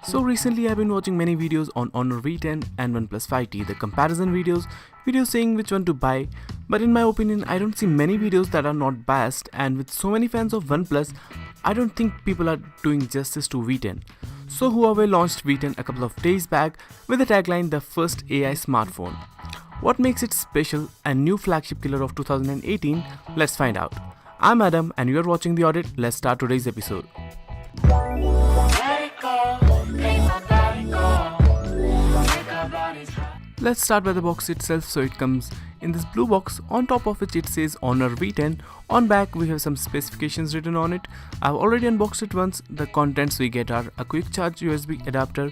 So recently I've been watching many videos on Honor V10 and OnePlus 5T, the comparison videos saying which one to buy, but in my opinion I don't see many videos that are not biased, and with so many fans of OnePlus, I don't think people are doing justice to V10. So Huawei launched V10 a couple of days back with the tagline "the first AI smartphone." What makes it special and new flagship killer of 2018? Let's find out. I'm Adam and you're watching The Audit. Let's start today's episode. Let's start by the box itself. So it comes in this blue box, on top of which it says Honor V10. On back we have some specifications written on it. I've already unboxed it once. The contents we get are a quick charge USB adapter,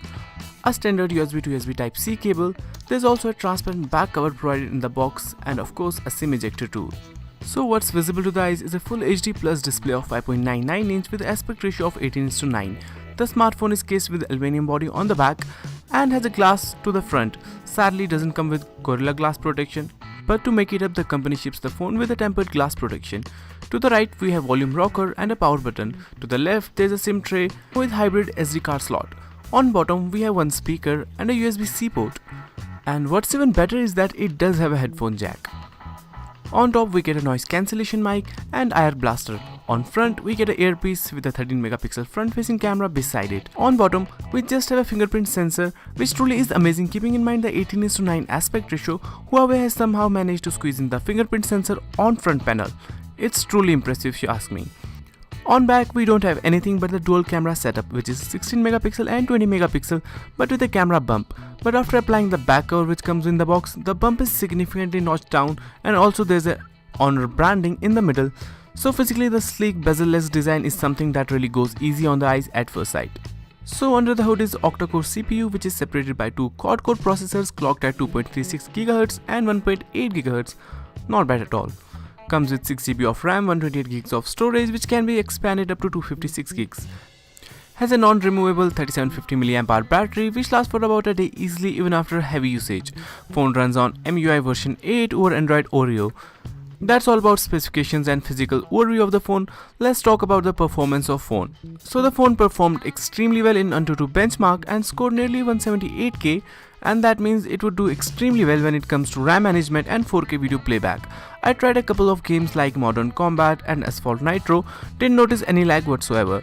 a standard USB to USB Type-C cable. There's also a transparent back cover provided in the box, and of course a SIM ejector tool. So what's visible to the eyes is a full HD plus display of 5.99 inch with aspect ratio of 18:9. The smartphone is cased with aluminium body on the back and has a glass to the front. Sadly doesn't come with Gorilla Glass protection, but to make it up the company ships the phone with a tempered glass protection. To the right we have volume rocker and a power button. To the left there's a SIM tray with hybrid SD card slot. On bottom we have one speaker and a USB-C port. And what's even better is that it does have a headphone jack. On top we get a noise cancellation mic and IR blaster. On front we get an earpiece with a 13 megapixel front facing camera beside it. On bottom we just have a fingerprint sensor, which truly is amazing. Keeping in mind the 18:9 aspect ratio, Huawei has somehow managed to squeeze in the fingerprint sensor on front panel. It's truly impressive if you ask me. On back we don't have anything but the dual camera setup, which is 16 megapixel and 20 megapixel, but with a camera bump. But after applying the back cover which comes in the box, the bump is significantly notched down, and also there's a Honor branding in the middle. So physically the sleek bezel-less design is something that really goes easy on the eyes at first sight. So under the hood is octa-core CPU, which is separated by two quad-core processors clocked at 2.36 GHz and 1.8 GHz. Not bad at all. Comes with 6 GB of RAM, 128 GB of storage, which can be expanded up to 256 GB. Has a non-removable 3750 mAh battery, which lasts for about a day easily even after heavy usage. Phone runs on MUI version 8 over Android Oreo. That's all about specifications and physical overview of the phone. Let's talk about the performance of phone. So the phone performed extremely well in AnTuTu benchmark and scored nearly 178K, and that means it would do extremely well when it comes to RAM management and 4K video playback. I tried a couple of games like Modern Combat and Asphalt Nitro, didn't notice any lag whatsoever.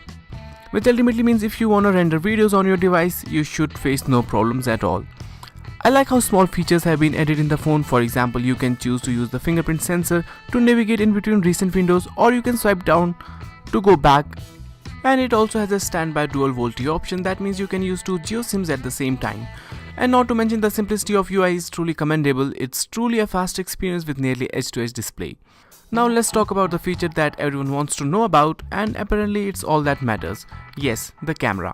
Which ultimately means if you wanna render videos on your device, you should face no problems at all. I like how small features have been added in the phone. For example, you can choose to use the fingerprint sensor to navigate in between recent windows, or you can swipe down to go back. And it also has a standby dual VoLTE option, that means you can use two Geo SIMs at the same time. And not to mention the simplicity of UI is truly commendable. It's truly a fast experience with nearly edge-to-edge display. Now let's talk about the feature that everyone wants to know about, and apparently it's all that matters. Yes, the camera.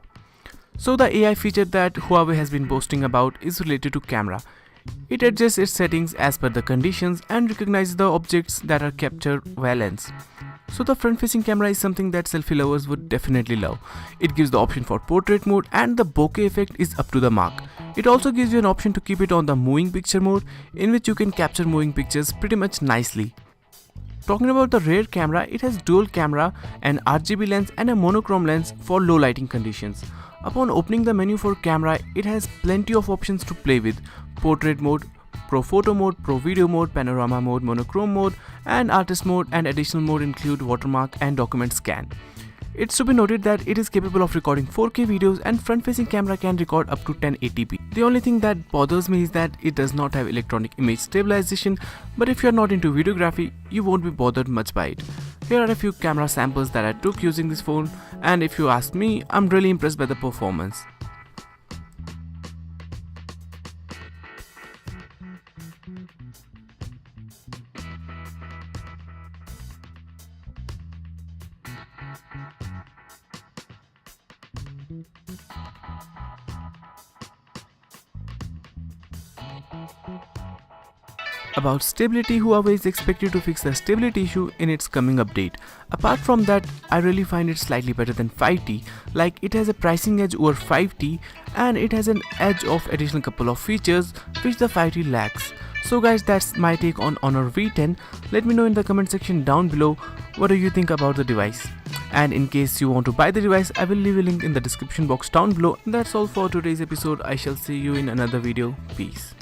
So the AI feature that Huawei has been boasting about is related to camera. It adjusts its settings as per the conditions and recognizes the objects that are captured via lens. So the front-facing camera is something that selfie lovers would definitely love. It gives the option for portrait mode, and the bokeh effect is up to the mark. It also gives you an option to keep it on the moving picture mode, in which you can capture moving pictures pretty much nicely. Talking about the rear camera, it has dual camera, an RGB lens and a monochrome lens for low lighting conditions. Upon opening the menu for camera, it has plenty of options to play with: portrait mode, pro photo mode, pro video mode, panorama mode, monochrome mode, and artist mode, and additional mode include watermark and document scan. It's to be noted that it is capable of recording 4K videos, and front-facing camera can record up to 1080p. The only thing that bothers me is that it does not have electronic image stabilization, but if you're not into videography, you won't be bothered much by it. Here are a few camera samples that I took using this phone, and if you ask me, I'm really impressed by the performance. About stability, Huawei is expected to fix the stability issue in its coming update. Apart from that, I really find it slightly better than 5T, like it has a pricing edge over 5T, and it has an edge of additional couple of features which the 5T lacks. So guys, that's my take on Honor V10. Let me know in the comment section down below what do you think about the device. And in case you want to buy the device, I will leave a link in the description box down below. That's all for today's episode. I shall see you in another video. Peace.